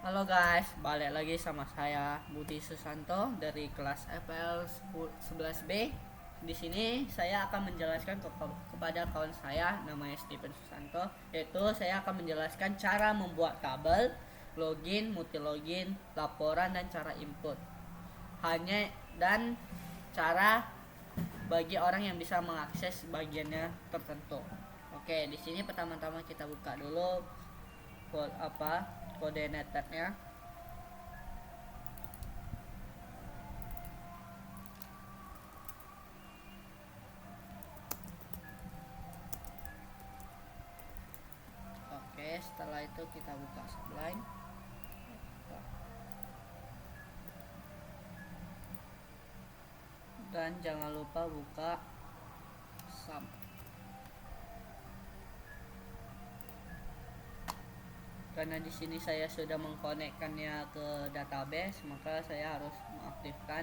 Halo guys, balik lagi sama saya Budi Susanto dari kelas FL 11B. Di sini saya akan menjelaskan kepada kawan saya namanya Stephen Susanto, yaitu saya akan menjelaskan cara membuat tabel, login, multi login, laporan dan cara input. Hanya dan cara bagi orang yang bisa mengakses bagiannya tertentu. Oke, di sini pertama-tama kita buka dulu koordinatnya. Oke, setelah itu kita buka Sublime. Dan jangan lupa buka sum. Karena di sini saya sudah mengkonekkannya ke database, maka saya harus mengaktifkan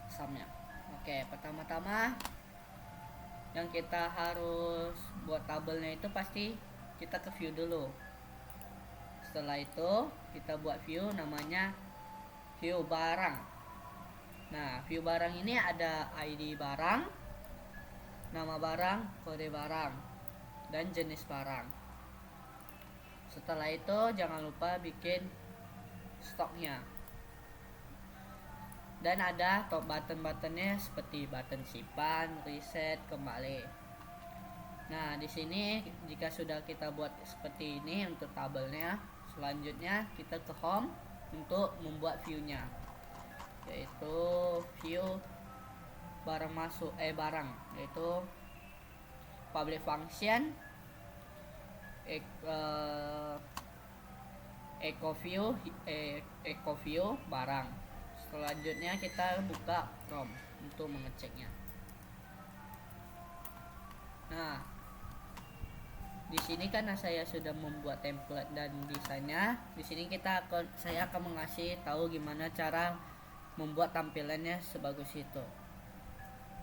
sumnya. Oke, pertama-tama yang kita harus buat tabelnya itu pasti kita ke view dulu. Setelah itu kita buat view namanya view barang. Nah, view barang ini ada ID barang, nama barang, kode barang, dan jenis barang. Setelah itu jangan lupa bikin stoknya. Dan ada top button-buttonnya seperti button simpan, reset, kembali. Nah, di sini jika sudah kita buat seperti ini untuk tabelnya, selanjutnya kita ke home untuk membuat view-nya, yaitu view barang masuk barang, yaitu public function, eco view barang. Selanjutnya kita buka Chrome untuk mengeceknya. Nah, di sini karena saya sudah membuat template dan desainnya, di sini saya akan mengasih tahu gimana cara membuat tampilannya sebagus itu.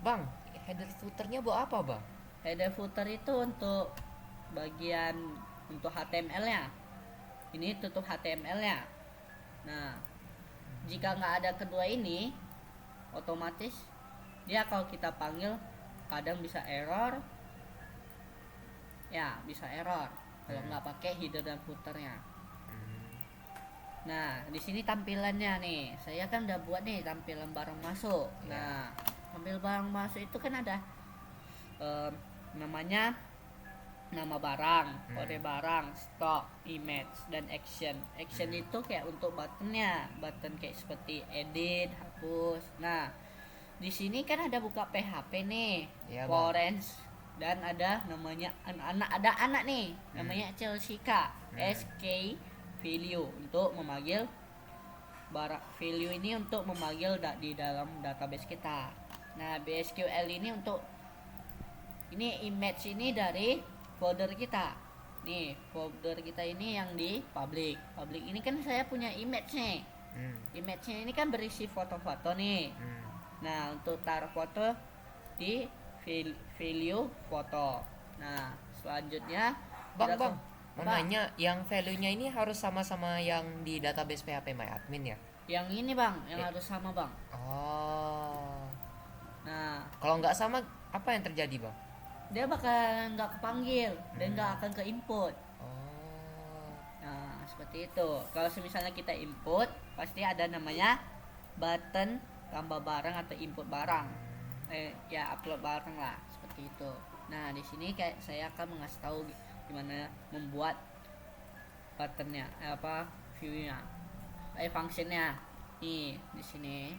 Bang, header footernya buat apa bang? Header footer itu untuk bagian untuk HTML-nya. Ini tutup HTML-nya. Nah, jika nggak ada kedua ini, otomatis dia kalau kita panggil kadang bisa error. Ya, bisa error kalau nggak pakai header dan footernya. Nah, di sini tampilannya nih. Saya kan udah buat nih tampilan barang masuk. Nah, tampil barang masuk itu kan ada namanya, nama barang, kode barang, stok, image, dan action. Action itu kayak untuk buttonnya, button kayak seperti edit, hapus. Nah, di sini kan ada buka PHP nih, Iya, Bang. Orange, dan ada namanya anak nih, namanya Chelsea SK value untuk memanggil barang value ini untuk memanggil di dalam database kita. Nah, BSQL ini untuk ini image ini dari folder kita. Nih, folder kita ini yang di public. Public ini kan saya punya image nih. Image-nya ini kan berisi foto-foto nih. Nah, untuk taruh foto di value foto. Nah, selanjutnya Bang, kita bang, mau nanya, yang value-nya ini harus sama-sama yang di database PHP MyAdmin ya? yang ini bang, yang harus sama bang. Oh, Nah, kalau nggak sama, apa yang terjadi bang? dia bakal nggak kepanggil dan nggak akan ke input. Oh, Nah, seperti itu. Kalau misalnya kita input, pasti ada namanya button tambah barang atau input barang. Ya upload barang lah, seperti itu. Nah, di sini kayak saya akan mengasih tahu gimana membuat buttonnya, viewnya, functionnya. Nih, di sini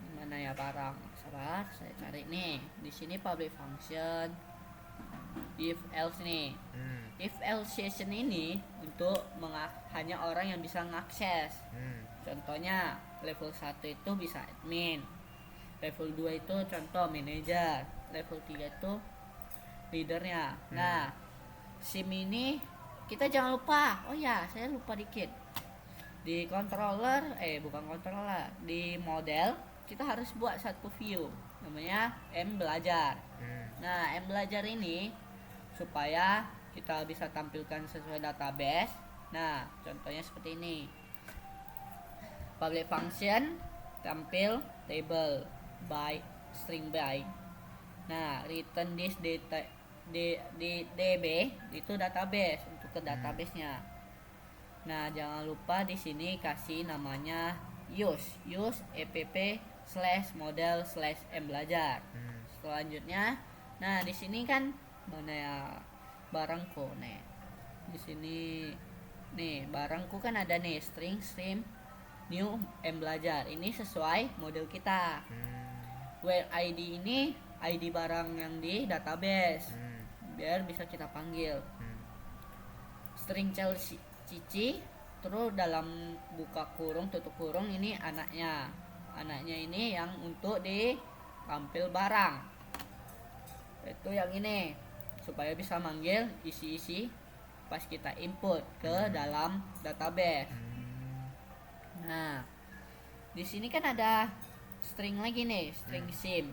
gimana ya barang? Sabar, saya cari nih. Di sini public function, if else nih. If else session ini untuk hanya orang yang bisa mengakses. Contohnya level 1 itu bisa admin, level 2 itu contoh manager, level 3 itu leadernya. Nah, SIM ini kita jangan lupa. Oh ya, saya lupa dikit. Di controller, bukan controller, di model kita harus buat satu view namanya M belajar. Nah, M belajar ini supaya kita bisa tampilkan sesuai database. Nah, contohnya seperti ini. Public function tampil table by string by. Nah, return this data di DB itu database untuk ke database-nya. Nah, jangan lupa di sini kasih namanya use app/model/mbelajar. Selanjutnya, nah di sini kan mana ya barangku nih. Di sini nih barangku kan ada nih string new mbelajar. Ini sesuai model kita. Where ID ini ID barang yang di database. Biar bisa kita panggil. String cici, terus dalam buka kurung tutup kurung ini anaknya ini yang untuk ditampil barang, itu yang ini supaya bisa manggil isi pas kita input ke dalam database. Nah, di sini kan ada string lagi nih, string sim.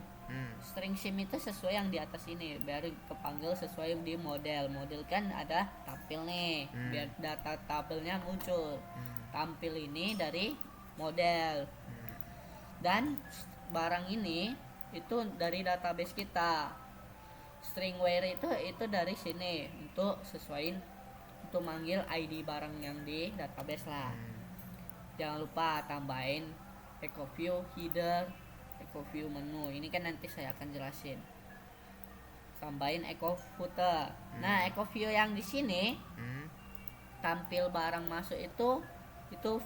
String sim itu sesuai yang di atas ini, biar kepanggil sesuai di model kan ada tampil nih, biar data tabelnya muncul. Tampil ini dari model, dan barang ini itu dari database kita. String where itu dari sini untuk sesuaiin untuk manggil ID barang yang di database lah. Jangan lupa tambahin echo view header, echo view menu. Ini kan nanti saya akan jelasin. Tambahin echo footer. Nah, echo view yang di sini tampil barang masuk itu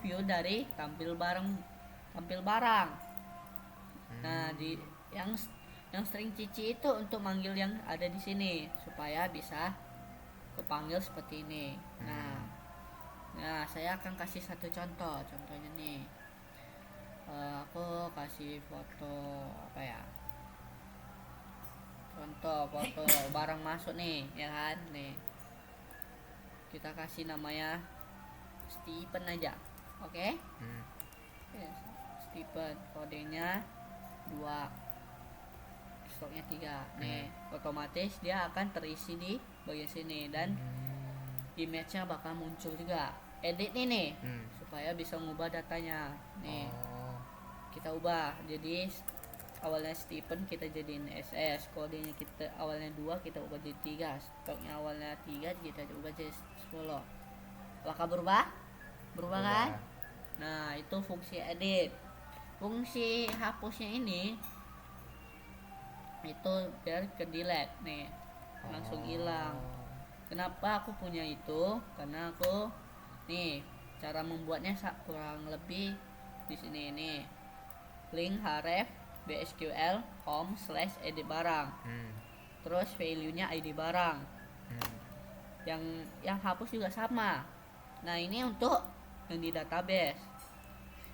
view dari tampil barang. Nah, di yang string cici itu untuk manggil yang ada di sini supaya bisa kepanggil seperti ini. Nah, saya akan kasih satu contohnya nih. Aku kasih foto apa ya? Contoh foto barang masuk nih, ya kan? Nih. Kita kasih namanya Stephen aja. Oke? Yes, Stephen, kodenya 2, stoknya 3. Nih, otomatis dia akan terisi di bagian sini dan image-nya bakal muncul juga. Edit nih supaya bisa ngubah datanya. Nih. Kita ubah jadi awalnya Stephen kita jadiin SS, kodenya kita awalnya 2 kita ubah jadi 3, stoknya awalnya 3 kita ubah jadi 10. Apakah berubah kan? Nah, itu fungsi edit. Fungsi hapusnya ini itu biar ke delete nih, langsung hilang. Kenapa aku punya itu? Karena aku nih cara membuatnya kurang lebih di sini nih. Link href bsql home/edit barang. Terus value-nya ID barang. Yang hapus juga sama. Nah, ini untuk yang di database.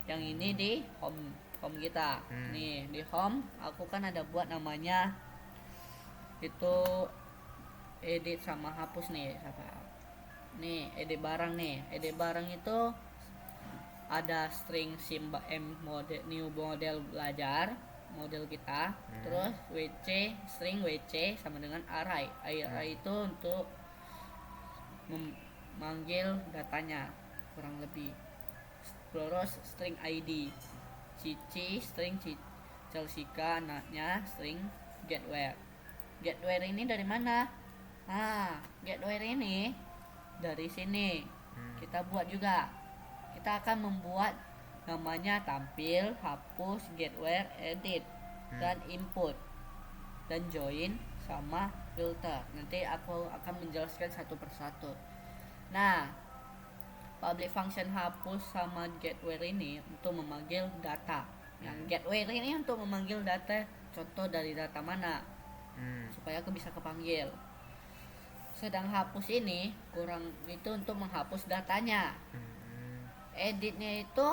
Yang ini di home kita. Nih, di home aku kan ada buat namanya itu edit sama hapus nih. Nih, edit barang nih. Edit barang itu ada string sim new model belajar model kita, terus wc string wc sama dengan array itu untuk memanggil datanya kurang lebih. Terus string id cici string Celsika anaknya string getWhere ini dari mana? Nah, getWhere ini dari sini kita buat juga. Kita akan membuat namanya tampil, hapus, getWhere, edit, dan input, dan join sama filter. Nanti aku akan menjelaskan satu persatu. Nah, public function hapus sama getWhere ini untuk memanggil data. Yang getWhere ini untuk memanggil data, contoh dari data mana, supaya aku bisa kepanggil. Sedang hapus ini kurang itu untuk menghapus datanya. Editnya itu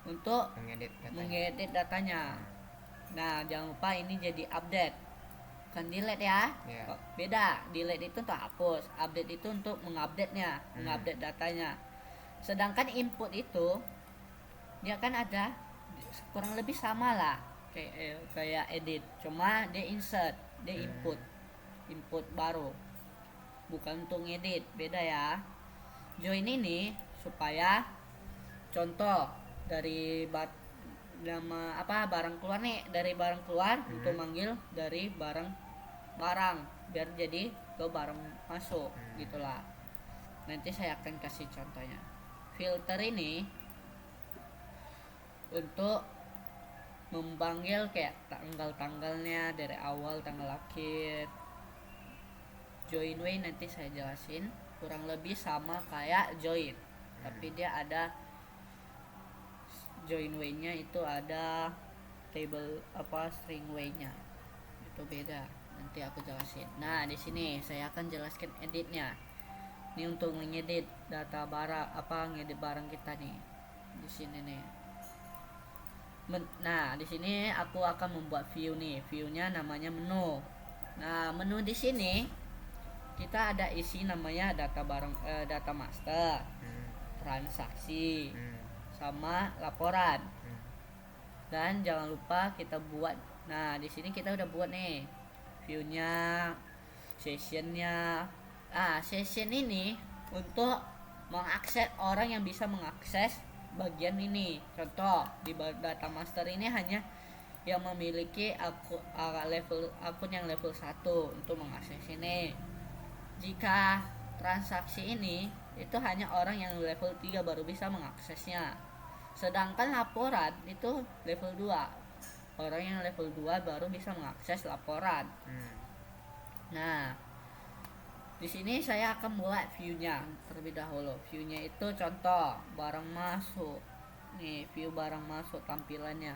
untuk mengedit datanya. Nah, jangan lupa ini jadi update, bukan delete ya. Beda, delete itu untuk hapus, update itu untuk mengupdate-nya, mengupdate datanya. Sedangkan input itu dia kan ada kurang lebih sama lah kayak edit, cuma dia insert, dia input baru, bukan untuk ngedit, beda ya. join ini supaya contoh dari nama apa barang keluar nih, dari barang keluar untuk manggil dari barang biar jadi ke barang masuk gitulah. Nanti saya akan kasih contohnya. Filter ini untuk memanggil kayak tanggal-tanggalnya dari awal, tanggal akhir. Join way nanti saya jelasin, kurang lebih sama kayak join, tapi dia ada join way-nya itu ada table apa string way-nya. Itu beda. Nanti aku jelasin. Nah, di sini saya akan jelaskan editnya. Ini untuk ngedit data barang ngedit barang kita nih. Di sini nih. Nah, di sini aku akan membuat view nih. View-nya namanya menu. Nah, menu di sini kita ada isi namanya data barang data master, transaksi, sama laporan. Dan jangan lupa kita buat. Nah, di sini kita udah buat nih view-nya, session-nya. Session ini untuk mengakses orang yang bisa mengakses bagian ini. Contoh di data master ini hanya yang memiliki akun yang level 1 untuk mengakses ini. Jika transaksi ini itu hanya orang yang level 3 baru bisa mengaksesnya. Sedangkan laporan itu level 2. Orang yang level 2 baru bisa mengakses laporan. Nah, di sini saya akan buat view-nya terlebih dahulu. View-nya itu contoh barang masuk. Nih, view barang masuk tampilannya.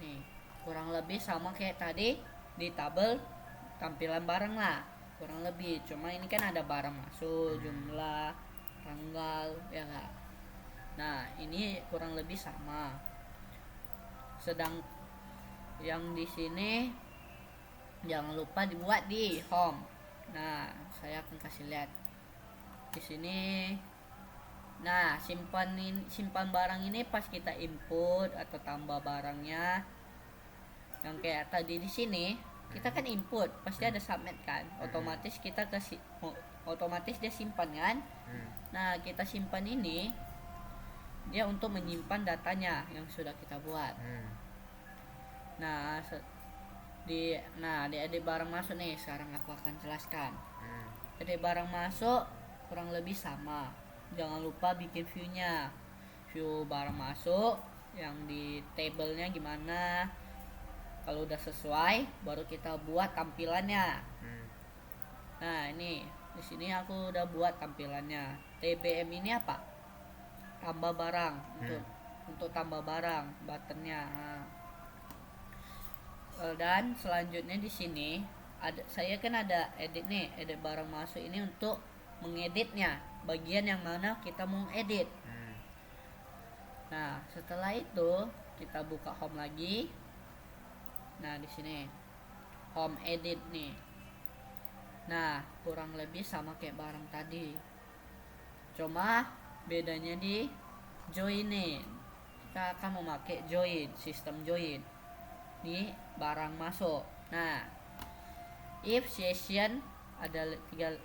Nih, kurang lebih sama kayak tadi di tabel tampilan barang lah. Kurang lebih, cuma ini kan ada barang masuk, jumlah, tanggal, ya enggak. Nah, ini kurang lebih sama. Sedang yang di sini jangan lupa dibuat di home. Nah, saya akan kasih lihat di sini. Nah, simpan barang ini pas kita input atau tambah barangnya. Yang kayak tadi di sini, kita kan input, pasti ada submit kan. Otomatis kita otomatis dia simpan kan. Nah, kita simpan ini dia untuk menyimpan datanya yang sudah kita buat. Nah, di edit barang masuk nih, sekarang aku akan jelaskan. Edit barang masuk kurang lebih sama. Jangan lupa bikin view-nya. View barang masuk yang di tabelnya gimana. Kalau udah sesuai baru kita buat tampilannya. Nah, ini di sini aku udah buat tampilannya. TBM ini apa? Tambah barang, untuk tambah barang buttonnya. Dan selanjutnya di sini saya kan ada edit nih, edit barang masuk ini untuk mengeditnya, bagian yang mana kita mau edit. Nah, setelah itu kita buka home lagi. Nah, di sini home edit nih. Nah, kurang lebih sama kayak barang tadi, cuma bedanya di join nih. Kita akan memakai join, sistem join di barang masuk. Nah, if session ada 3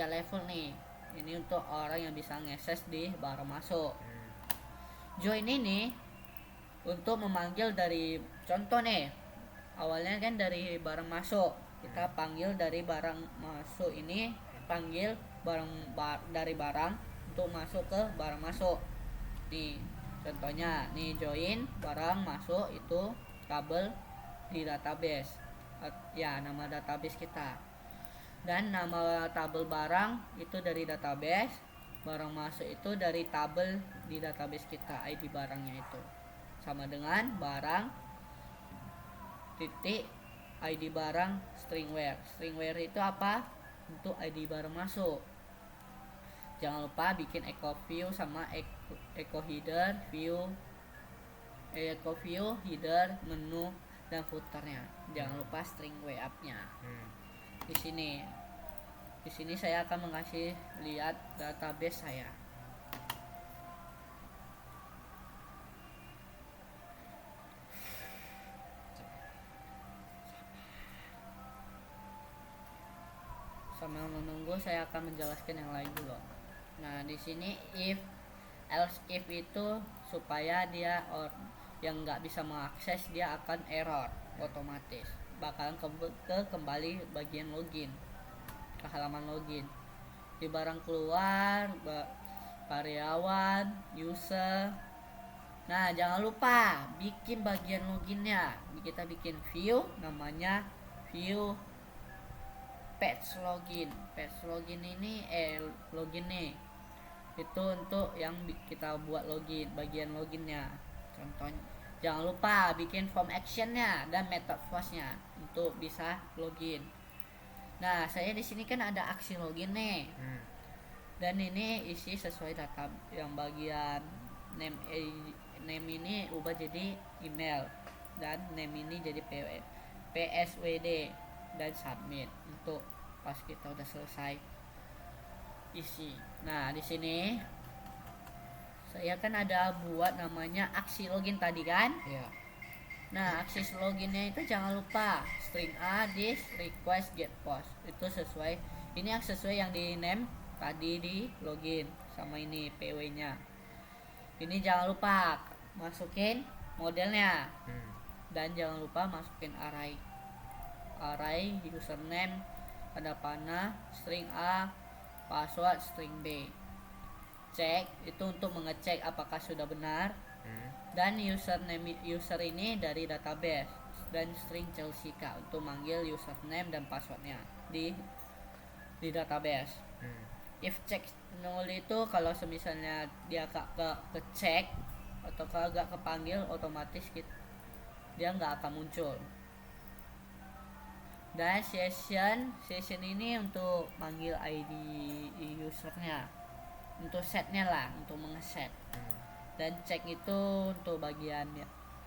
level nih. Ini untuk orang yang bisa ngakses di barang masuk. Join ini untuk memanggil dari contoh nih. Awalnya kan dari barang masuk. Kita panggil dari barang masuk ini, panggil dari barang untuk masuk ke barang masuk. Nih, contohnya nih join barang masuk itu tabel di database. Ya, nama database kita. Dan nama tabel barang itu dari database. Barang masuk itu dari tabel di database kita, ID barangnya itu. Sama dengan barang titik ID barang stringware. Stringware itu apa? Untuk ID barang masuk. Jangan lupa bikin echo view sama echo header view, header, menu dan footernya. Jangan lupa string up-nya. Di sini saya akan mengasih lihat database saya. Sambil menunggu saya akan menjelaskan yang lain dulu. Nah, di sini if else if itu supaya dia yang nggak bisa mengakses dia akan error otomatis bakalan kembali bagian login ke halaman login di barang keluar karyawan user. Nah, jangan lupa bikin bagian loginnya. Kita bikin view namanya view page login. Page login ini login nih itu untuk yang kita buat login, bagian loginnya. Contohnya jangan lupa bikin form actionnya dan method force-nya untuk bisa login. Nah, saya di sini kan ada aksi login nih. Dan ini isi sesuai data yang bagian name ini ubah jadi email dan name ini jadi PSWD dan submit untuk pas kita udah selesai isi. Nah, di sini saya kan ada buat namanya aksi login tadi kan? Iya. Nah, aksi loginnya itu jangan lupa string a this request get post. Itu sesuai ini yang sesuai yang di name tadi di login sama ini PW-nya. Ini jangan lupa masukin modelnya. Dan jangan lupa masukin array username tanda panah string a password string b. Cek itu untuk mengecek apakah sudah benar. Dan user ini dari database dan string Chelsea untuk manggil username dan passwordnya di database. If check null itu kalau semisalnya dia ke cek atau agak kepanggil otomatis dia nggak akan muncul. Dan session ini untuk manggil ID usernya, untuk setnya lah, untuk mengeset. Dan cek itu untuk bagian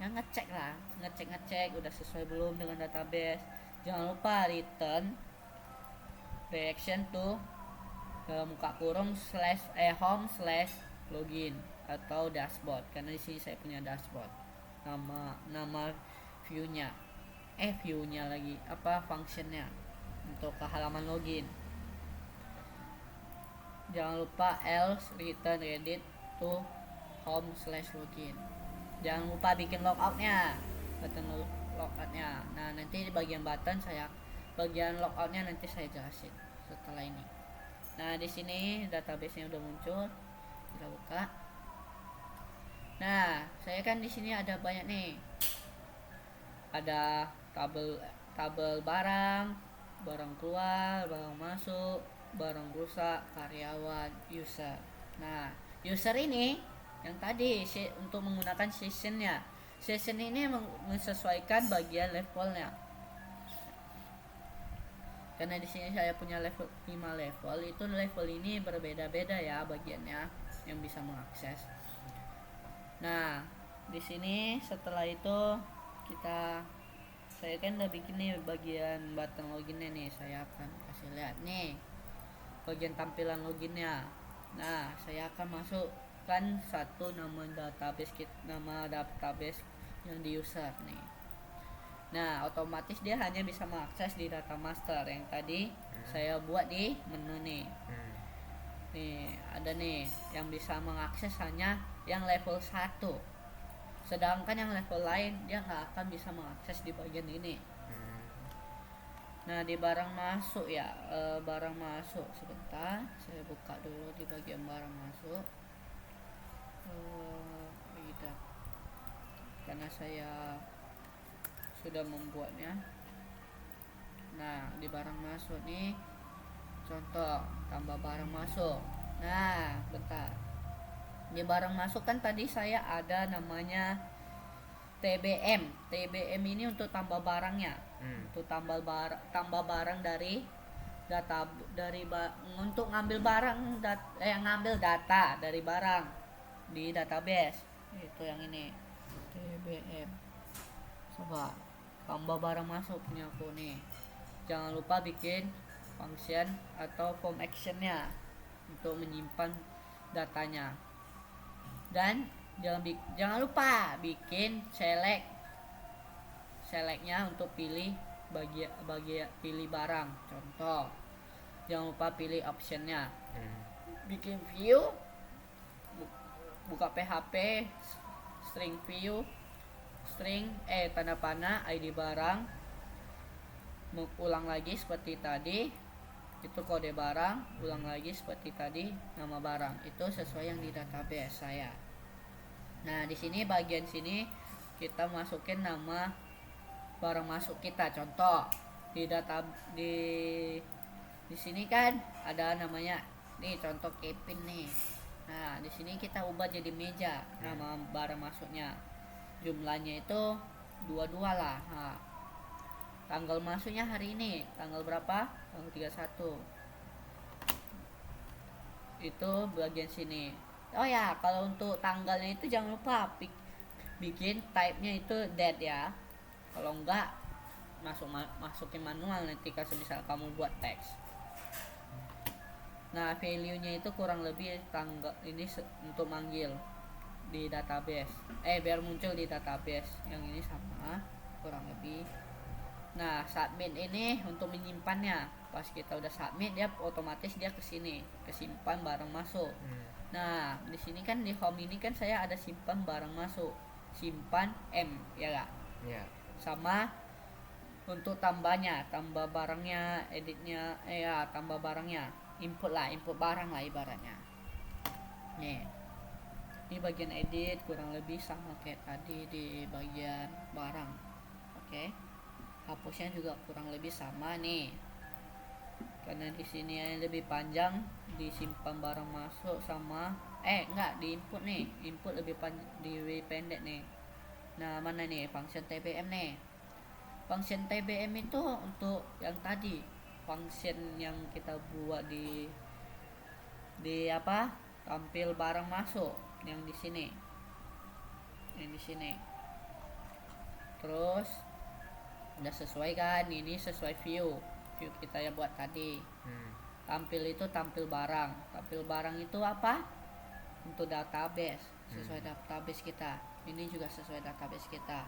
yang ngecek lah, ngecek udah sesuai belum dengan database. Jangan lupa return reaction to dalam muka kurung /home/login atau dashboard, karena di sini saya punya dashboard. Nama view-nya lagi functionnya untuk ke halaman login. Jangan lupa else return edit to home/login. Jangan lupa bikin logoutnya, button logoutnya. Nah, nanti di bagian bagian logoutnya nanti saya jelasin setelah ini. Nah, di sini database-nya udah muncul, kita buka. Nah, saya kan di sini ada banyak nih, ada tabel barang keluar, barang masuk, barang rusak, karyawan, user. Nah, user ini yang tadi untuk menggunakan session ini menyesuaikan bagian levelnya. Karena di sini saya punya level 5 level, itu level ini berbeda-beda ya bagiannya yang bisa mengakses. Nah, di sini setelah itu saya kan udah bikin nih bagian button loginnya nih, saya akan kasih lihat nih bagian tampilan loginnya. Nah, saya akan masukkan nama database yang di user nih. Nah, otomatis dia hanya bisa mengakses di data master yang tadi saya buat di menu nih. Nih, ada nih yang bisa mengakses hanya yang level 1. Sedangkan yang level lain dia nggak akan bisa mengakses di bagian ini. Nah, di barang masuk ya, barang masuk sebentar, saya buka dulu di bagian barang masuk. Karena saya sudah membuatnya. Nah, di barang masuk nih, contoh tambah barang masuk. Nah, bentar, di barang masuk kan tadi saya ada namanya TBM ini untuk tambah barangnya, untuk tambah barang dari data untuk ngambil ngambil data dari barang di database. Itu yang ini TBM. Coba tambah barang masuk punya aku nih. Jangan lupa bikin function atau form actionnya untuk menyimpan datanya. Dan jangan lupa bikin selectnya untuk pilih pilih barang. Contoh jangan lupa pilih optionnya, Hmm. bikin view, buka PHP, string view, string tanda panah ID barang, ulang lagi seperti tadi, itu kode barang, ulang lagi seperti tadi, nama barang. Itu sesuai yang di database saya. Nah, di sini bagian sini kita masukin nama barang masuk kita. Contoh di data di sini kan ada namanya nih, contoh Kevin nih. Nah, di sini kita ubah jadi meja nama barang masuknya. Jumlahnya itu 22 lah. Nah, tanggal masuknya hari ini, tanggal berapa? Tanggal 31. Itu bagian sini. Oh ya, kalau untuk tanggalnya itu jangan lupa bikin type-nya itu date ya. Kalau enggak masukin manual nanti kalau misal kamu buat teks. Nah, value-nya itu kurang lebih tanggal ini untuk manggil di database. Biar muncul di database. Yang ini sama kurang lebih. Nah, submit ini untuk menyimpannya. Pas kita udah submit, dia otomatis dia ke sini, kesimpan barang masuk. Nah, di sini kan di home ini kan saya ada simpan barang masuk, simpan M, ya enggak? Ya. Sama untuk tambahnya, tambah barangnya, editnya, ya tambah barangnya, input barang lah ibaratnya. Nih, ini bagian edit kurang lebih sama kayak tadi di bagian barang. Oke. Hapusnya juga kurang lebih sama nih, karena di sini yang lebih panjang disimpan barang masuk sama enggak di input nih, input lebih pendek nih. Nah, mana nih function TBM nih. Function TBM itu untuk yang tadi, function yang kita buat di apa, tampil barang masuk yang di sini, terus udah sesuai kan, ini sesuai view kita yang buat tadi. Tampil itu tampil barang itu apa, untuk database, sesuai database kita. Ini juga sesuai database kita.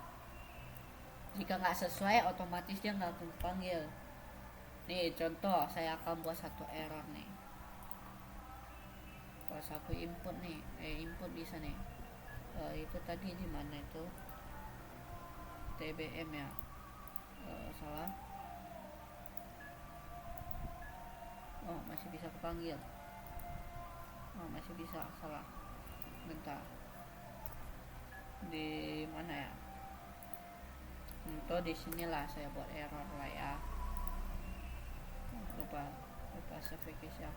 Jika nggak sesuai, otomatis dia nggak akan panggil. Nih contoh, saya akan buat satu error nih. Pas aku input nih, input bisa nih. Itu tadi di mana itu? TBM ya. Salah. Oh, masih bisa kepanggil. Oh, masih bisa, salah. Bentar. Di mana ya? Untuk di sinilah saya buat error lah ya. Lupa specification.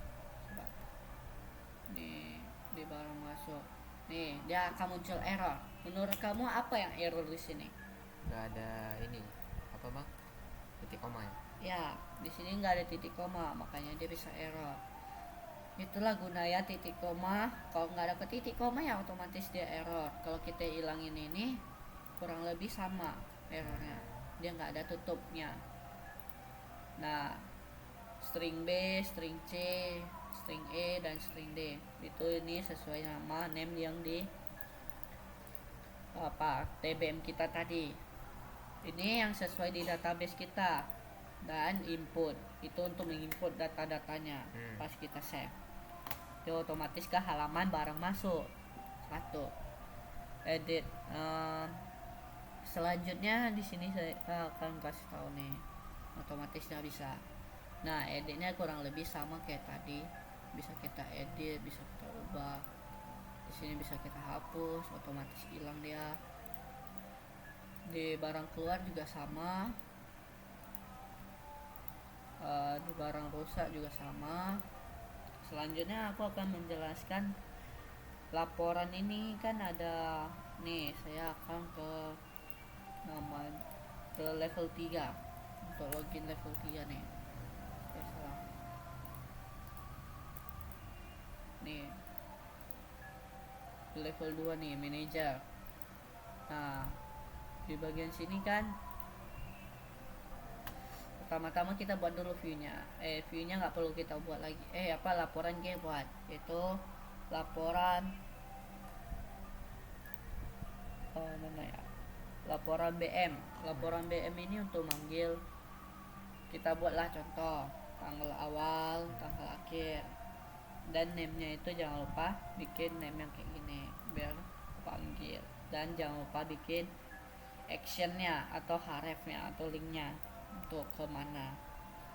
Coba. Di barang masuk. Nih, dia akan muncul error. Menurut kamu apa yang error di sini? Nggak ada ini apa bang, titik koma ya? Ya, di sini nggak ada titik koma, makanya dia bisa error. Itulah gunanya titik koma. Kalau nggak ada titik koma ya otomatis dia error. Kalau kita hilangin ini, kurang lebih sama errornya. Dia nggak ada tutupnya. Nah, string B, string C, string E, dan string D itu ini sesuai nama name yang di apa TBM kita tadi. Ini yang sesuai di database kita. Dan input itu untuk menginput data-datanya. Pas kita save itu otomatis ke halaman barang masuk. Satu edit. Selanjutnya di sini saya akan kasih tahu nih, otomatis nggak bisa. Nah, editnya kurang lebih sama kayak tadi, bisa kita edit, bisa kita ubah. Di sini bisa kita hapus, otomatis hilang dia. Di barang keluar juga sama, di barang rusak juga sama. Selanjutnya aku akan menjelaskan laporan ini kan ada nih, saya akan ke level 3 untuk login level 3 nih. Salah. Nih level 2 nih, manager. Nah, di bagian sini kan pertama-tama kita buat dulu view-nya. View-nya nggak perlu kita buat lagi. Laporan kita buat. Itu laporan mana ya? Laporan BM. Laporan BM ini untuk manggil, kita buatlah contoh. tanggal awal, tanggal akhir, dan name-nya itu jangan lupa bikin name yang kayak gini biar panggil, dan jangan lupa bikin actionnya atau hrefnya atau linknya untuk kemana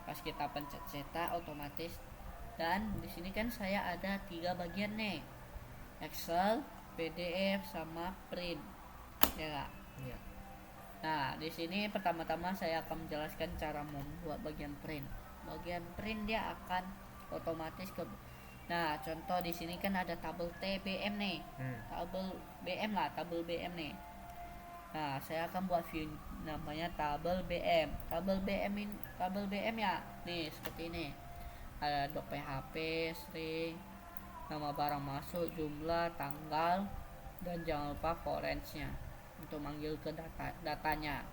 pas kita pencet cetak otomatis. Dan di sini kan saya ada 3 bagian nih, Excel, PDF, sama print, ya gak? Iya. Nah, di sini pertama-tama saya akan menjelaskan cara membuat bagian print. Bagian print dia akan otomatis ke. Nah, contoh di sini kan ada tabel TBM nih. Tabel BM lah, tabel BM nih. Nah, saya akan buat view namanya tabel BM. Tabel BM ya. Nih, seperti ini. Ada dok PHP, string, nama barang masuk, jumlah, tanggal, dan jangan lupa forense-nya untuk manggil ke datanya.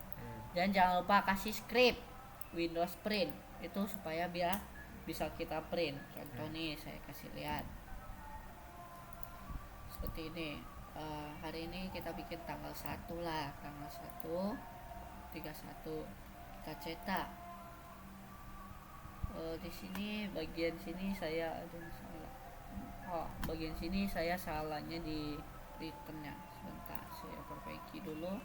Dan jangan lupa kasih script Windows print itu supaya biar bisa kita print. Contoh nih saya kasih lihat seperti ini. Hari ini kita bikin tanggal 1 lah, tanggal 1 31 kita cetak. Di sini bagian sini saya ada salah. Bagian sini saya salahnya di returnnya. Sebentar saya perbaiki dulu.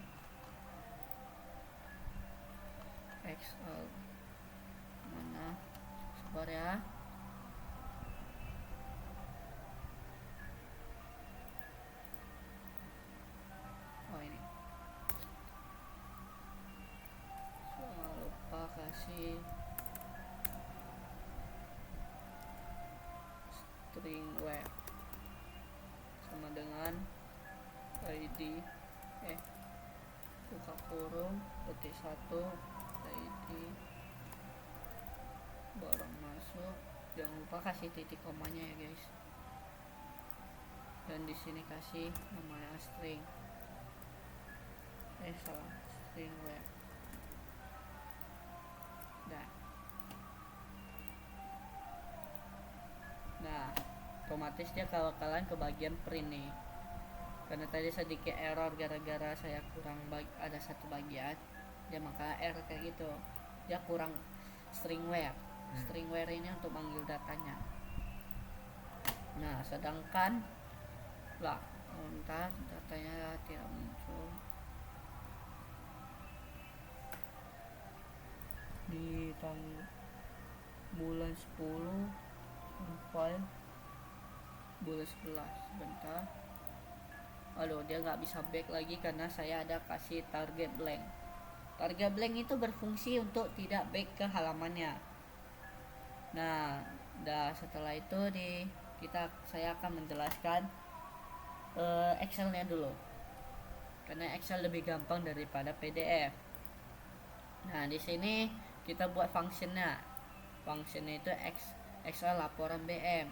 Excel mana, sabar ya. Ini jangan lupa kasih string web sama dengan ID buka kurung petik 1 ID barang masuk, jangan lupa kasih titik komanya ya guys. Dan di sini kasih namanya string string web. Nah, otomatis dia bakalan ke bagian print nih. Karena tadi sedikit error gara-gara saya kurang ada satu bagian, dia maka error kayak gitu. Dia kurang stringware. Stringware ini untuk manggil datanya. Nah, sedangkan entah datanya tidak muncul di bulan 10 file bulan 11. Sebentar, aduh dia nggak bisa back lagi karena saya ada kasih target blank. Target blank itu berfungsi untuk tidak back ke halamannya. Nah, setelah itu saya akan menjelaskan Excel-nya dulu, karena Excel lebih gampang daripada PDF. Nah, di sini kita buat functionnya. Functionnya itu Excel laporan BM.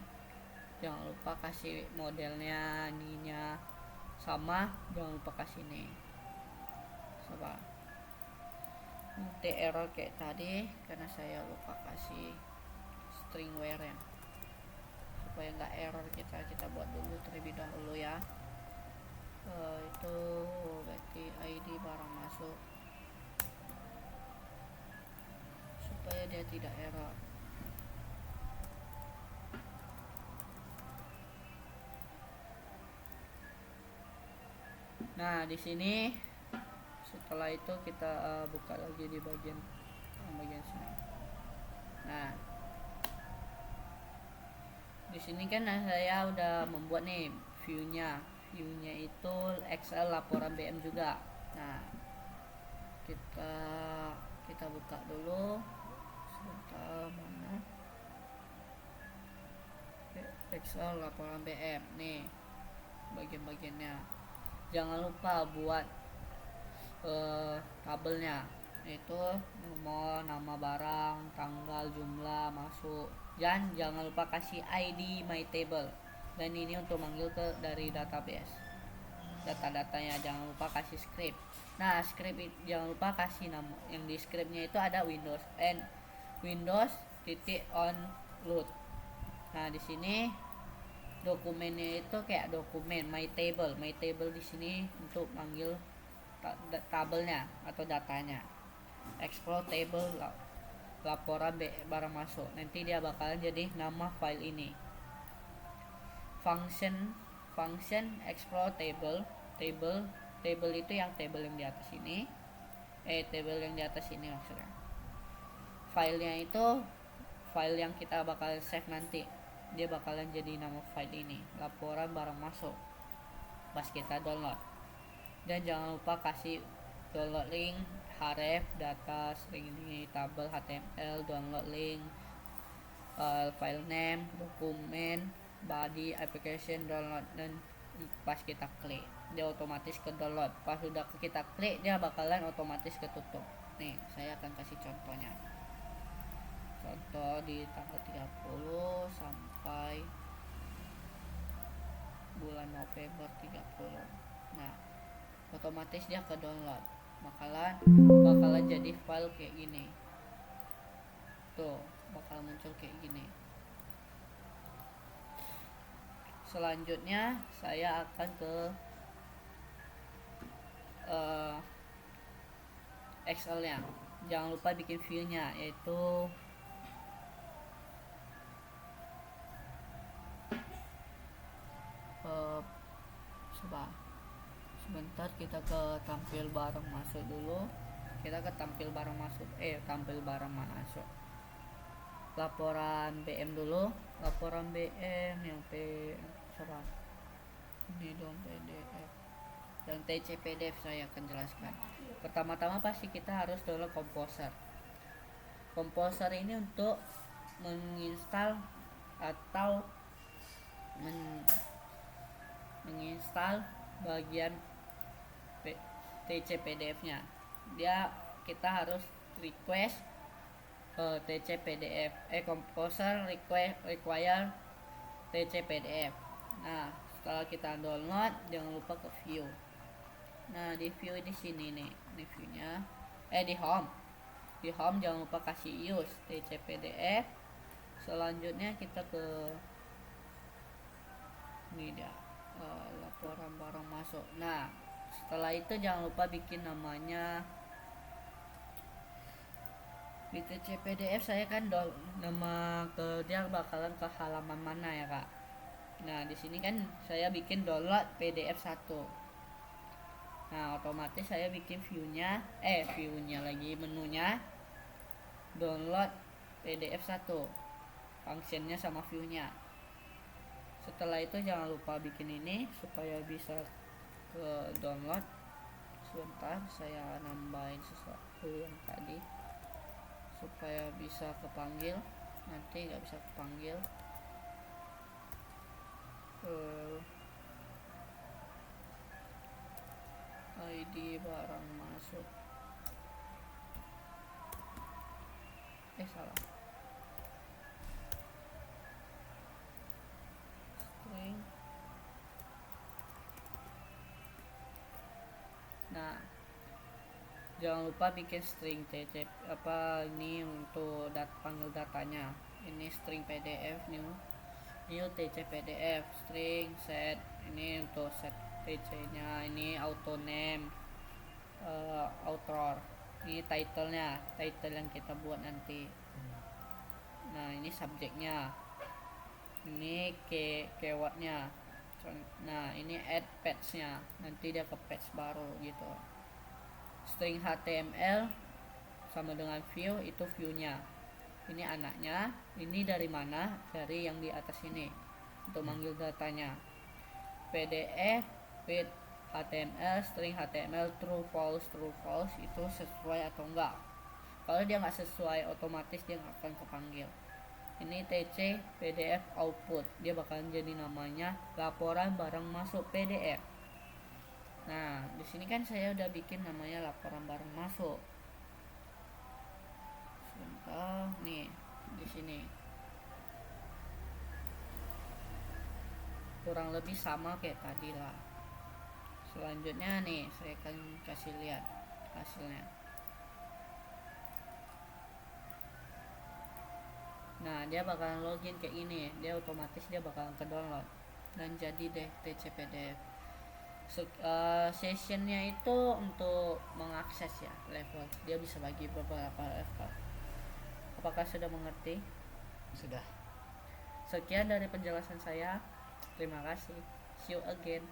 Jangan lupa kasih modelnya, ininya sama, jangan lupa kasih ini. Coba. Nanti error kayak tadi karena saya lupa kasih stringware ya. Supaya nggak error kita buat dulu terlebih dahulu ya. Itu berarti ID barang masuk supaya dia tidak error. Nah, di sini setelah itu kita buka lagi di bagian sini. Nah, di sini kan saya udah membuat nih viewnya itu Excel laporan BM juga. Nah, kita buka dulu sebentar, mana Excel laporan BM nih bagian-bagiannya. Jangan lupa buat tabelnya, itu nomor, nama barang, tanggal, jumlah masuk, dan jangan lupa kasih ID my table. Dan ini untuk manggil dari database data-datanya. Jangan lupa kasih script. Nah, script jangan lupa kasih nama. Yang di scriptnya itu ada Windows on load. Nah, di sini dokumennya itu kayak dokumen my table di sini untuk manggil tabelnya atau datanya. Explore table laporan barang masuk. Nanti dia bakalan jadi nama file ini. Function explore table itu yang table yang di atas ini. Table yang di atas ini maksudnya. Filenya itu file yang kita bakal save nanti. Dia bakalan jadi nama file ini, laporan barang masuk, pas kita download. Dan jangan lupa kasih download link, href, data, string ini, tabel, html, download link, file name, dokumen, body, application, download. Dan pas kita klik dia otomatis ke download. Pas udah kita klik dia bakalan otomatis ketutup. Nih saya akan kasih contohnya. Contoh di tanggal 30 sampai bulan November 30. Nah otomatis dia ke download, bakalan jadi file kayak gini tuh, bakal muncul kayak gini. Selanjutnya saya akan ke Excel nya. Jangan lupa bikin view nya, yaitu sebentar kita ke tampil barang masuk dulu. Kita ke tampil barang masuk, tampil barang masuk, laporan BM dulu. Laporan BM yang ini dong PDF dan TC PDF saya akan jelaskan. Pertama-tama pasti kita harus download Composer. Composer ini untuk menginstal atau menginstal bagian TC PDF-nya. Kita harus request TC PDF. Composer require TC PDF. Nah, setelah kita download, jangan lupa ke view. Nah, di view di sini nih, di view-nya di home. Di home jangan lupa kasih use TC PDF. Selanjutnya kita ke ini dia, laporan barang masuk. Nah, setelah itu jangan lupa bikin namanya di TC PDF. Saya kan nama dia bakalan ke halaman mana ya kak. Nah di sini kan saya bikin download PDF 1. Nah otomatis saya bikin viewnya lagi, menunya download PDF 1, functionnya sama viewnya. Setelah itu jangan lupa bikin ini supaya bisa ke download. Sebentar saya nambahin sesuatu yang tadi supaya bisa kepanggil, nanti nggak bisa kepanggil. ID barang masuk, salah, string. Nah jangan lupa bikin string TC ini untuk panggil datanya. Ini string PDF new TC PDF, string set ini untuk set TC nya. Ini auto name, author, ini title yang kita buat nanti. Nah ini subjeknya, ini keyword nya. Nah ini add patch nya, nanti dia ke patch baru gitu. String HTML sama dengan view, itu view-nya. Ini anaknya, ini dari mana? Dari yang di atas ini untuk manggil datanya. PDF with HTML, string HTML true false itu sesuai atau enggak. Kalau dia nggak sesuai, otomatis dia nggak akan kepanggil. Ini TC PDF output, dia bakalan jadi namanya laporan barang masuk PDF. Nah, di sini kan saya udah bikin namanya laporan barang masuk. Sebentar, nih di sini. Kurang lebih sama kayak tadi lah. Selanjutnya nih, saya akan kasih lihat hasilnya. Nah, dia bakalan login kayak gini. Dia otomatis dia bakalan ke download dan jadi deh TC PDF. Sessionnya itu untuk mengakses ya level, dia bisa bagi beberapa level. Apakah sudah mengerti? Sudah. Sekian dari penjelasan saya. Terima kasih. See you again.